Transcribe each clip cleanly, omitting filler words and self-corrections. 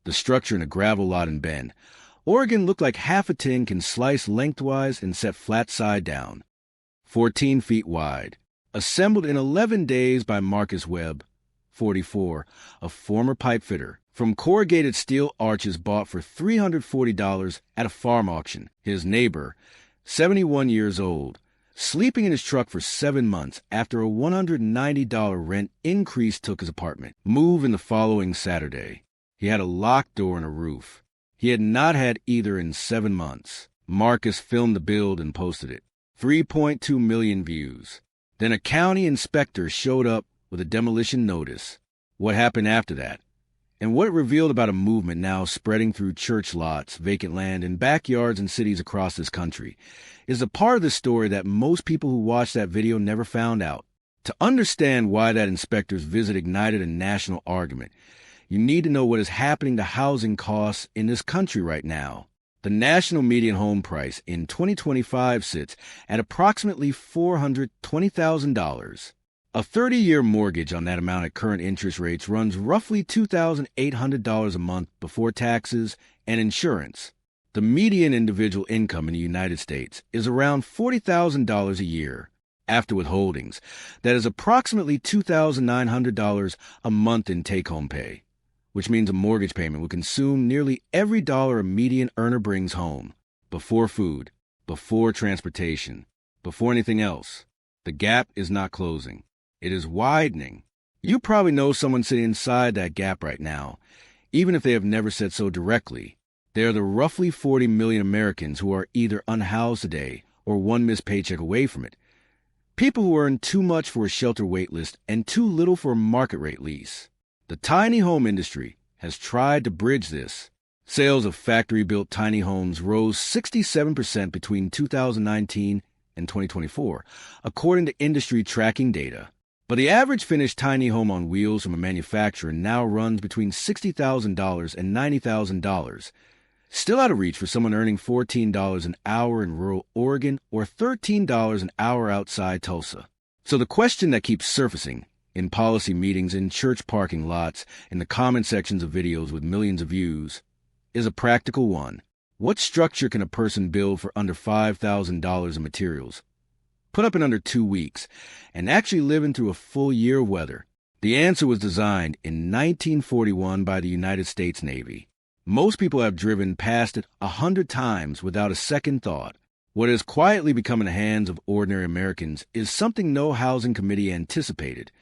the structure in a gravel lot in Bend, Oregon looked like half a tin can slice lengthwise and set flat side down. 14 feet wide. Assembled in 11 days by Marcus Webb, 44, a former pipe fitter, from corrugated steel arches bought for $340 at a farm auction. His neighbor, 71 years old, sleeping in his truck for 7 months after a $190 rent increase took his apartment. Move in the following Saturday. He had a locked door and a roof. He had not had either in 7 months. Marcus filmed the build and posted it. 3.2 million views. Then a county inspector showed up with a demolition notice. What happened after that? And what it revealed about a movement now spreading through church lots, vacant land, and backyards in cities across this country is a part of the story that most people who watched that video never found out. To understand why that inspector's visit ignited a national argument, you need to know what is happening to housing costs in this country right now. The national median home price in 2025 sits at approximately $420,000. A 30-year mortgage on that amount at current interest rates runs roughly $2,800 a month before taxes and insurance. The median individual income in the United States is around $40,000 a year. After withholdings, that is approximately $2,900 a month in take-home pay, which means a mortgage payment will consume nearly every dollar a median earner brings home, before food, before transportation, before anything else. The gap is not closing. It is widening. You probably know someone sitting inside that gap right now, even if they have never said so directly. They are the roughly 40 million Americans who are either unhoused today or one missed paycheck away from it. People who earn too much for a shelter wait list and too little for a market rate lease. The tiny home industry has tried to bridge this. Sales of factory-built tiny homes rose 67% between 2019 and 2024, according to industry tracking data. But the average finished tiny home on wheels from a manufacturer now runs between $60,000 and $90,000, still out of reach for someone earning $14 an hour in rural Oregon or $13 an hour outside Tulsa. So the question that keeps surfacing in policy meetings, in church parking lots, in the comment sections of videos with millions of views, is a practical one. What structure can a person build for under $5,000 in materials, put up in under 2 weeks, and actually live in through a full year of weather? The answer was designed in 1941 by the United States Navy. Most people have driven past it 100 times without a second thought. What has quietly become in the hands of ordinary Americans is something no housing committee anticipated.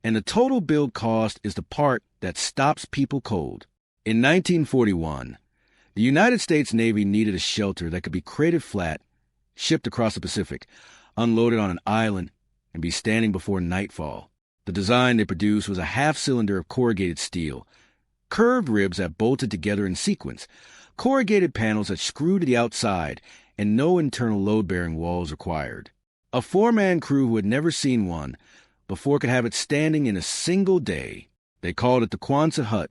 And the total build cost is the part that stops people cold. In 1941, the United States Navy needed a shelter that could be created flat, shipped across the Pacific, unloaded on an island, and be standing before nightfall. The design they produced was a half-cylinder of corrugated steel, curved ribs that bolted together in sequence, corrugated panels that screwed to the outside, and no internal load-bearing walls required. A four-man crew who had never seen one before could have it standing in a single day. They called it the Quonset hut,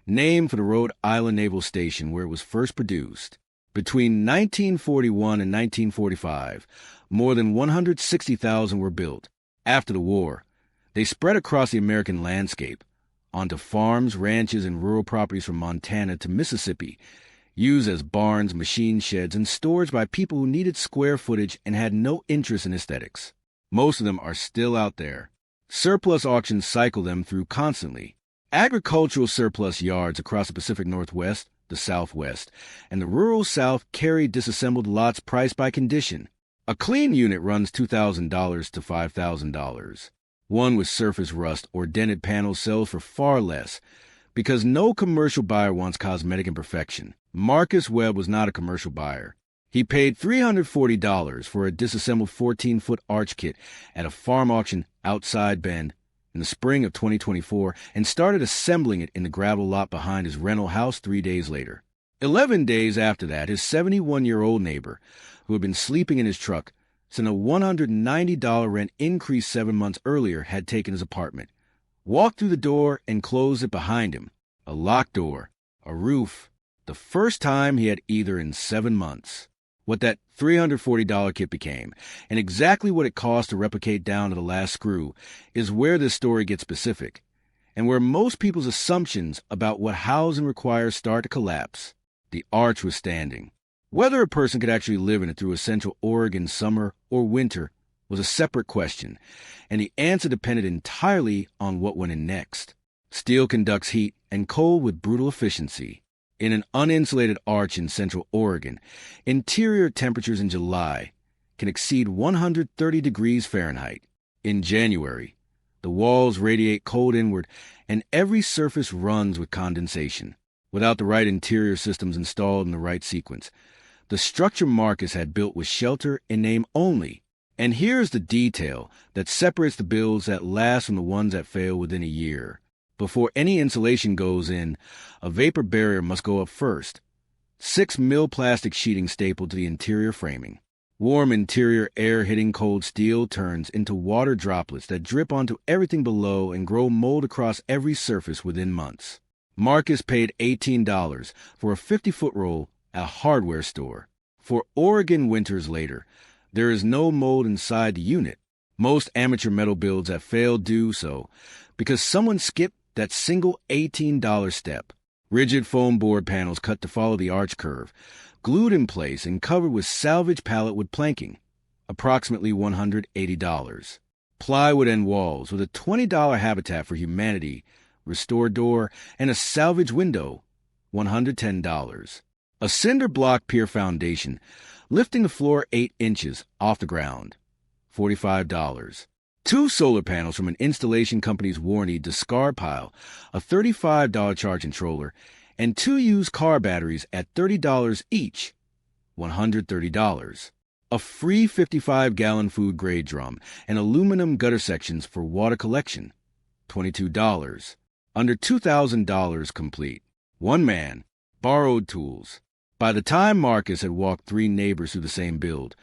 named for the Rhode Island Naval Station where it was first produced. Between 1941 and 1945, more than 160,000 were built. After the war, they spread across the American landscape, onto farms, ranches, and rural properties from Montana to Mississippi, used as barns, machine sheds, and storage by people who needed square footage and had no interest in aesthetics. Most of them are still out there. Surplus auctions cycle them through constantly. Agricultural surplus yards across the Pacific Northwest, the Southwest, and the rural South carry disassembled lots priced by condition. A clean unit runs $2,000 to $5,000. One with surface rust or dented panels sells for far less, because no commercial buyer wants cosmetic imperfection. Marcus Webb was not a commercial buyer. He paid $340 for a disassembled 14-foot arch kit at a farm auction outside Bend in the spring of 2024 and started assembling it in the gravel lot behind his rental house 3 days later. 11 days after that, his 71-year-old neighbor, who had been sleeping in his truck since a $190 rent increase 7 months earlier, had taken his apartment, walked through the door, and closed it behind him. A locked door, a roof, the first time he had either in 7 months. What that $340 kit became, and exactly what it cost to replicate down to the last screw, is where this story gets specific. and where most people's assumptions about what housing requires start to collapse, the arch was standing. Whether a person could actually live in it through a Central Oregon summer or winter was a separate question, and the answer depended entirely on what went in next. Steel conducts heat and cold with brutal efficiency. In an uninsulated arch in Central Oregon, interior temperatures in July can exceed 130 degrees Fahrenheit. In January, the walls radiate cold inward, and every surface runs with condensation. Without the right interior systems installed in the right sequence, the structure Marcus had built was shelter in name only. And here's the detail that separates the builds that last from the ones that fail within a year. Before any insulation goes in, a vapor barrier must go up first. 6 mil plastic sheeting stapled to the interior framing. Warm interior air hitting cold steel turns into water droplets that drip onto everything below and grow mold across every surface within months. Marcus paid $18 for a 50-foot roll at a hardware store. For Oregon winters later, there is no mold inside the unit. Most amateur metal builds have failed do so because someone skipped that single $18 step. Rigid foam board panels cut to follow the arch curve, glued in place and covered with salvage pallet wood planking, approximately $180. Plywood end walls with a $20 Habitat for Humanity restored door and a salvage window, $110. A cinder block pier foundation, lifting the floor 8 inches off the ground, $45. 2 solar panels from an installation company's warranty discard pile, a $35 charge controller, and 2 used car batteries at $30 each, $130. A free 55-gallon food-grade drum and aluminum gutter sections for water collection, $22. Under $2,000 complete. One man, borrowed tools. By the time Marcus had walked 3 neighbors through the same build,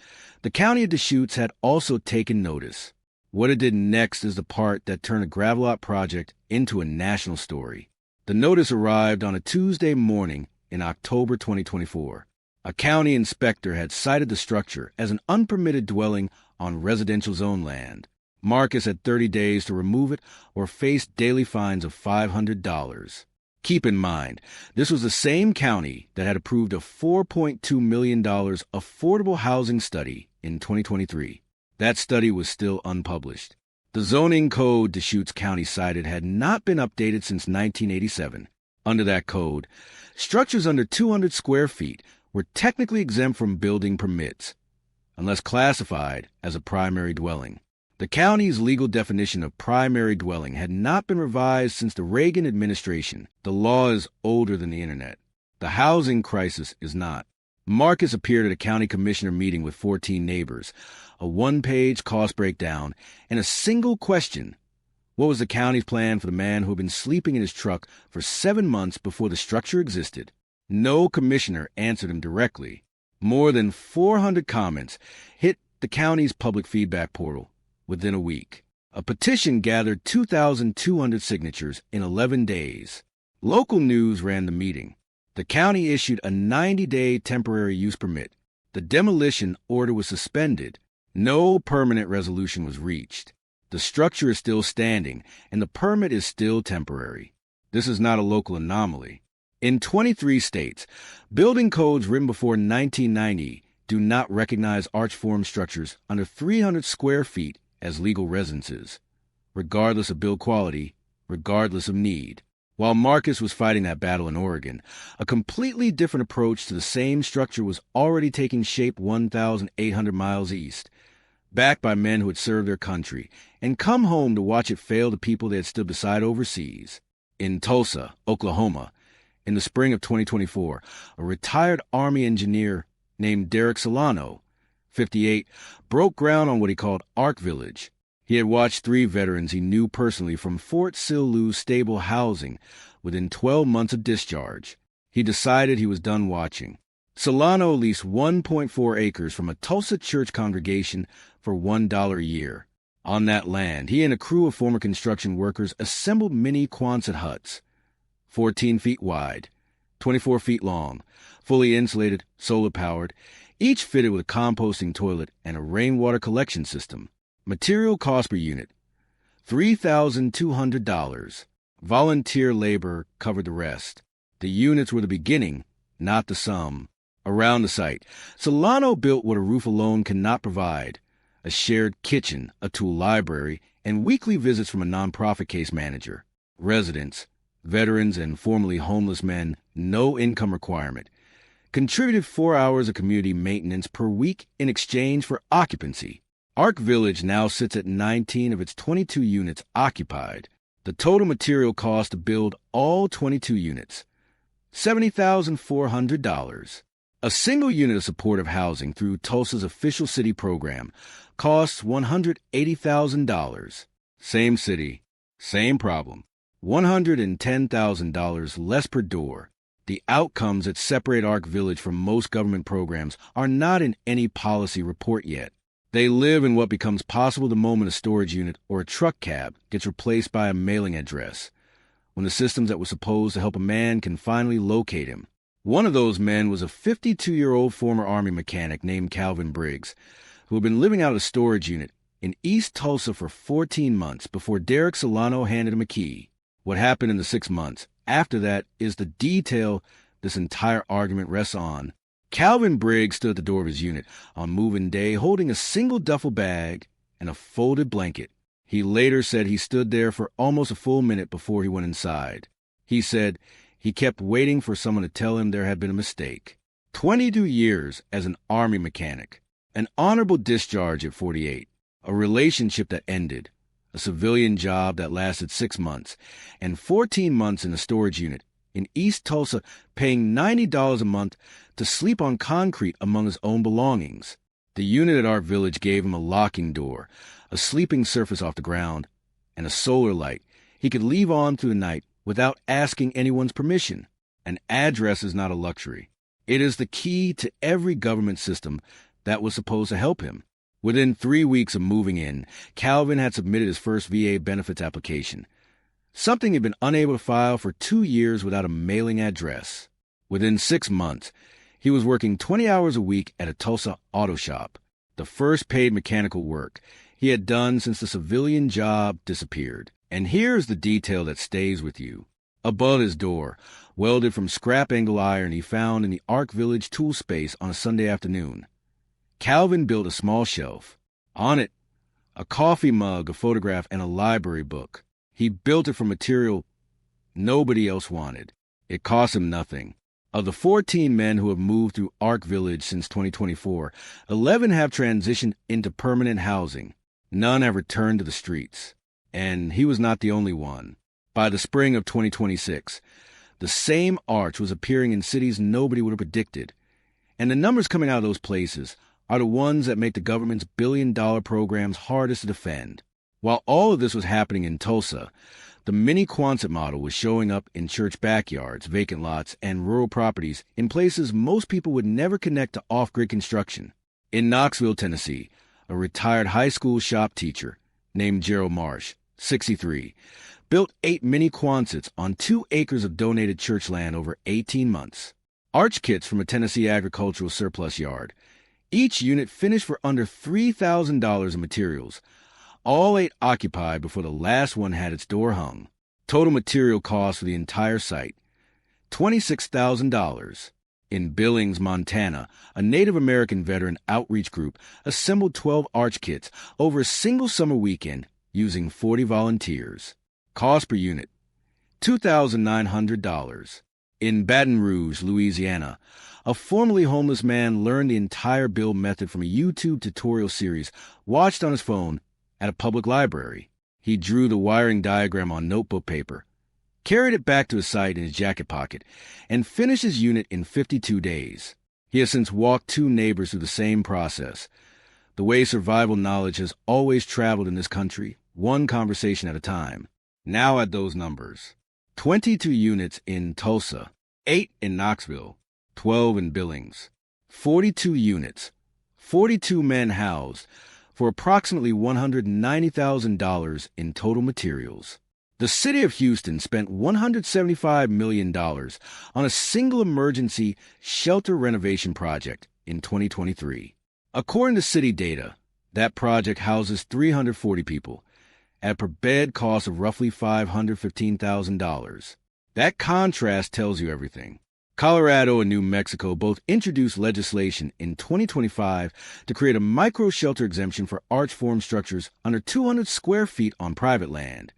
the county of Deschutes had also taken notice. What it did next is the part that turned a gravel lot project into a national story. The notice arrived on a Tuesday morning in October 2024. A county inspector had cited the structure as an unpermitted dwelling on residential zone land. Marcus had 30 days to remove it or face daily fines of $500. Keep in mind, this was the same county that had approved a $4.2 million affordable housing study in 2023. That study was still unpublished. The zoning code Deschutes County cited had not been updated since 1987. Under that code, structures under 200 square feet were technically exempt from building permits, unless classified as a primary dwelling. The county's legal definition of primary dwelling had not been revised since the Reagan administration. The law is older than the internet. The housing crisis is not. Marcus appeared at a county commissioner meeting with 14 neighbors, a 1-page cost breakdown, and a single question. What was the county's plan for the man who had been sleeping in his truck for 7 months before the structure existed? No commissioner answered him directly. More than 400 comments hit the county's public feedback portal within a week. A petition gathered 2,200 signatures in 11 days. Local news ran the meeting. The county issued a 90-day temporary use permit. The demolition order was suspended. No permanent resolution was reached. The structure is still standing, and the permit is still temporary. This is not a local anomaly. In 23 states, building codes written before 1990 do not recognize arch-formed structures under 300 square feet as legal residences, regardless of build quality, regardless of need. While Marcus was fighting that battle in Oregon, a completely different approach to the same structure was already taking shape 1,800 miles east, backed by men who had served their country and come home to watch it fail the people they had stood beside overseas. In Tulsa, Oklahoma, in the spring of 2024, a retired Army engineer named Derek Solano, 58, broke ground on what he called Ark Village. He had watched 3 veterans he knew personally from Fort Sill stable housing within 12 months of discharge. He decided he was done watching. Solano leased 1.4 acres from a Tulsa church congregation for $1 a year. On that land, he and a crew of former construction workers assembled mini Quonset huts, 14 feet wide, 24 feet long, fully insulated, solar-powered, each fitted with a composting toilet and a rainwater collection system. Material cost per unit, $3,200. Volunteer labor covered the rest. The units were the beginning, not the sum. Around the site, Solano built what a roof alone cannot provide: a shared kitchen, a tool library, and weekly visits from a nonprofit case manager. Residents, veterans, and formerly homeless men, no income requirement, contributed 4 hours of community maintenance per week in exchange for occupancy. Ark Village now sits at 19 of its 22 units occupied. The total material cost to build all 22 units, $70,400. A single unit of supportive housing through Tulsa's official city program costs $180,000. Same city, same problem. $110,000 less per door. The outcomes that separate Ark Village from most government programs are not in any policy report yet. They live in what becomes possible the moment a storage unit or a truck cab gets replaced by a mailing address, when the systems that were supposed to help a man can finally locate him. One of those men was a 52-year-old former Army mechanic named Calvin Briggs, who had been living out of a storage unit in East Tulsa for 14 months before Derek Solano handed him a key. What happened in the 6 months after that is the detail this entire argument rests on. Calvin Briggs stood at the door of his unit on move-in day holding a single duffel bag and a folded blanket. He later said he stood there for almost a full minute before he went inside. He said he kept waiting for someone to tell him there had been a mistake. 22 years as an Army mechanic, an honorable discharge at 48, a relationship that ended, a civilian job that lasted 6 months, and 14 months in a storage unit in East Tulsa, paying $90 a month to sleep on concrete among his own belongings. The unit at Ark Village gave him a locking door, a sleeping surface off the ground, and a solar light he could leave on through the night without asking anyone's permission. An address is not a luxury. It is the key to every government system that was supposed to help him. Within 3 weeks of moving in, Calvin had submitted his first VA benefits application, something he'd been unable to file for 2 years without a mailing address. Within 6 months, he was working 20 hours a week at a Tulsa auto shop, the first paid mechanical work he had done since the civilian job disappeared. And here's the detail that stays with you. Above his door, welded from scrap angle iron he found in the Ark Village tool space on a Sunday afternoon, Calvin built a small shelf. On it, a coffee mug, a photograph, and a library book. He built it from material nobody else wanted. It cost him nothing. Of the 14 men who have moved through Ark Village since 2024, 11 have transitioned into permanent housing. None have returned to the streets. And he was not the only one. By the spring of 2026, the same arch was appearing in cities nobody would have predicted. And the numbers coming out of those places are the ones that make the government's billion-dollar programs hardest to defend. While all of this was happening in Tulsa, the mini Quonset model was showing up in church backyards, vacant lots, and rural properties in places most people would never connect to off-grid construction. In Knoxville, Tennessee, a retired high school shop teacher named Gerald Marsh, 63, built 8 mini Quonsets on 2 acres of donated church land over 18 months. Arch kits from a Tennessee agricultural surplus yard. Each unit finished for under $3,000 in materials. All 8 occupied before the last one had its door hung. Total material cost for the entire site, $26,000. In Billings, Montana, a Native American veteran outreach group assembled 12 arch kits over a single summer weekend using 40 volunteers. Cost per unit, $2,900. In Baton Rouge, Louisiana, a formerly homeless man learned the entire build method from a YouTube tutorial series watched on his phone at a public library. He drew the wiring diagram on notebook paper, carried it back to his site in his jacket pocket, and finished his unit in 52 days. He has since walked 2 neighbors through the same process. The way survival knowledge has always traveled in this country, one conversation at a time. Now at those numbers: 22 units in Tulsa, 8 in Knoxville, 12 in Billings, 42 units, 42 men housed, for approximately $190,000 in total materials. The city of Houston spent $175 million on a single emergency shelter renovation project in 2023. According to city data, that project houses 340 people, at a per-bed cost of roughly $515,000. That contrast tells you everything. Colorado and New Mexico both introduced legislation in 2025 to create a micro-shelter exemption for arch-formed structures under 200 square feet on private land,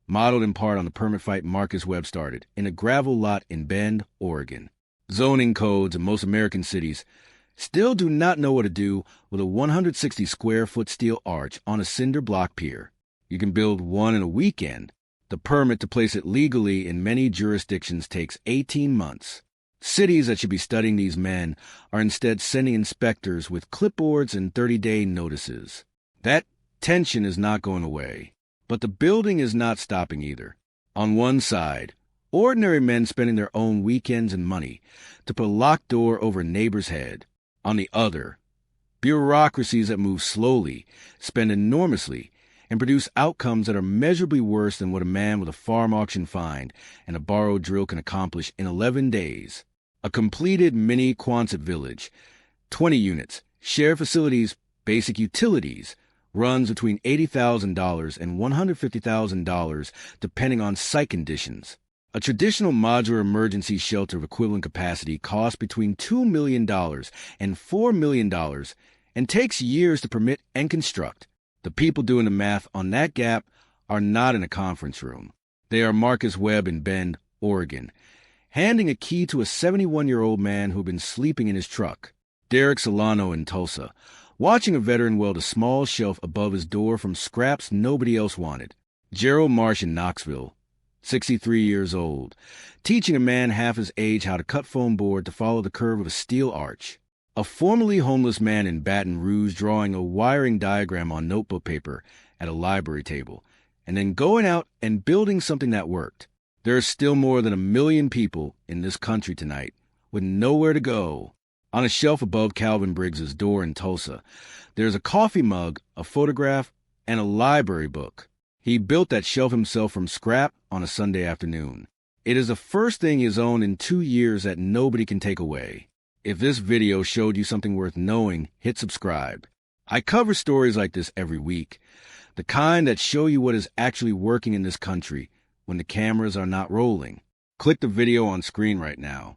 modeled in part on the permit fight Marcus Webb started in a gravel lot in Bend, Oregon. Zoning codes in most American cities still do not know what to do with a 160-square-foot steel arch on a cinder block pier. You can build one in a weekend. The permit to place it legally in many jurisdictions takes 18 months. Cities that should be studying these men are instead sending inspectors with clipboards and 30-day notices. That tension is not going away. But the building is not stopping either. On one side, ordinary men spending their own weekends and money to put a locked door over a neighbor's head. On the other, bureaucracies that move slowly, spend enormously, and produce outcomes that are measurably worse than what a man with a farm auction find and a borrowed drill can accomplish in 11 days. A completed mini Quonset village, 20 units, shared facilities, basic utilities, runs between $80,000 and $150,000 depending on site conditions. A traditional modular emergency shelter of equivalent capacity costs between $2 million and $4 million and takes years to permit and construct. The people doing the math on that gap are not in a conference room. They are Marcus Webb in Bend, Oregon, handing a key to a 71-year-old man who had been sleeping in his truck. Derek Solano in Tulsa, watching a veteran weld a small shelf above his door from scraps nobody else wanted. Gerald Marsh in Knoxville, 63 years old, teaching a man half his age how to cut foam board to follow the curve of a steel arch. A formerly homeless man in Baton Rouge drawing a wiring diagram on notebook paper at a library table, and then going out and building something that worked. There are still more than 1 million people in this country tonight with nowhere to go. On a shelf above Calvin Briggs's door in Tulsa, there's a coffee mug, a photograph, and a library book. He built that shelf himself from scrap on a Sunday afternoon. It is the first thing he's owned in 2 years that nobody can take away. If this video showed you something worth knowing, hit subscribe. I cover stories like this every week, the kind that show you what is actually working in this country when the cameras are not rolling. Click the video on screen right now.